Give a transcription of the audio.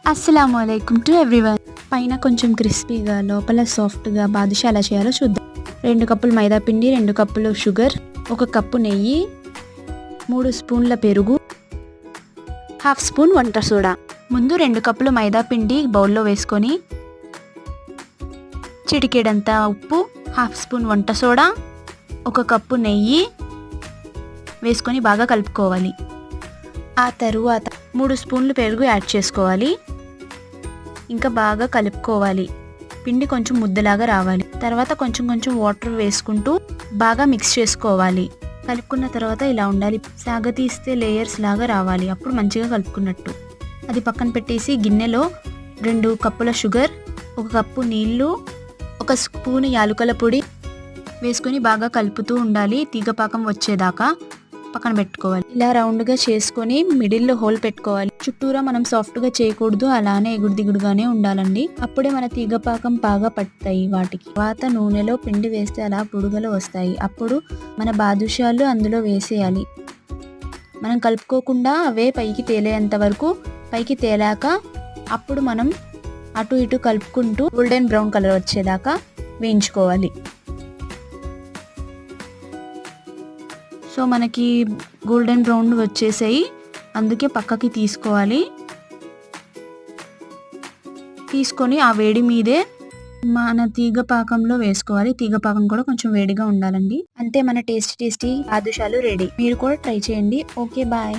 అస్సలాముఅలైకుం to everyone. పైన కొంచెం క్రిస్పీగా లోపల సాఫ్ట్గా బాదుషా ఎలా చేయాలో చూద్దాం. 2 కప్పులు మైదా పిండి, 2 కప్పులు షుగర్, 1 కప్పు నెయ్యి, 3 స్పూన్ల పెరుగు, 1/2 స్పూన్ వంట సోడా. ముందు 2 కప్పులు మైదా పిండి బౌల్లో వేసుకొని చిటికెడంత ఉప్పు, 1/2 స్పూన్ వంట సోడా, 1 కప్పు నెయ్యి వేసుకొని బాగా కలుపుకోవాలి. ఆ తరువాత 3 స్పూన్లు పెరుగు యాడ్ చేసుకోవాలి. ఇంకా బాగా కలుపుకోవాలి. పిండి కొంచెం ముద్దలాగా రావాలి. తర్వాత కొంచెం కొంచెం వాటర్ వేసుకుంటూ బాగా మిక్స్ చేసుకోవాలి. కలుపుకున్న తర్వాత ఇలా ఉండాలి. సాగతీస్తే లేయర్స్ లాగా రావాలి. అప్పుడు మంచిగా కలుపుకున్నట్టు. అది పక్కన పెట్టేసి గిన్నెలో 2 కప్పుల షుగర్, 1 కప్పు నీళ్లు, 1 స్పూన్ యాలకుల పొడి వేసుకొని బాగా కలుపుతూ ఉండాలి. తీగపాకం వచ్చేదాకా పక్కన పెట్టుకోవాలి. ఇలా రౌండ్గా చేసుకొని మిడిల్లో హోల్ పెట్టుకోవాలి. చుట్టూరా మనం సాఫ్ట్గా చేయకూడదు, అలానే ఎగుడు దిగుడుగానే ఉండాలండి. అప్పుడే మన తీగపాకం బాగా పడతాయి వాటికి. తర్వాత నూనెలో పిండి వేస్తే అలా బుడగలు వస్తాయి. అప్పుడు మన బాదుషాలు అందులో వేసేయాలి. మనం కలుపుకోకుండా అవే పైకి తేలేంత వరకు, పైకి తేలాక అప్పుడు మనం అటు ఇటు కలుపుకుంటూ గోల్డెన్ బ్రౌన్ కలర్ వచ్చేదాకా వేయించుకోవాలి. సో మనకి గోల్డెన్ బ్రౌన్ వచ్చేసాయి, అందుకే పక్కకి తీసుకోవాలి. తీసుకొని ఆ వేడి మీదే మన తీగ పాకంలో వేసుకోవాలి. తీగ పాకం కూడా కొంచెం వేడిగా ఉండాలండి. అంతే, మన టేస్టీ బాదుషాలు రెడీ. మీరు కూడా ట్రై చేయండి. Okay, bye.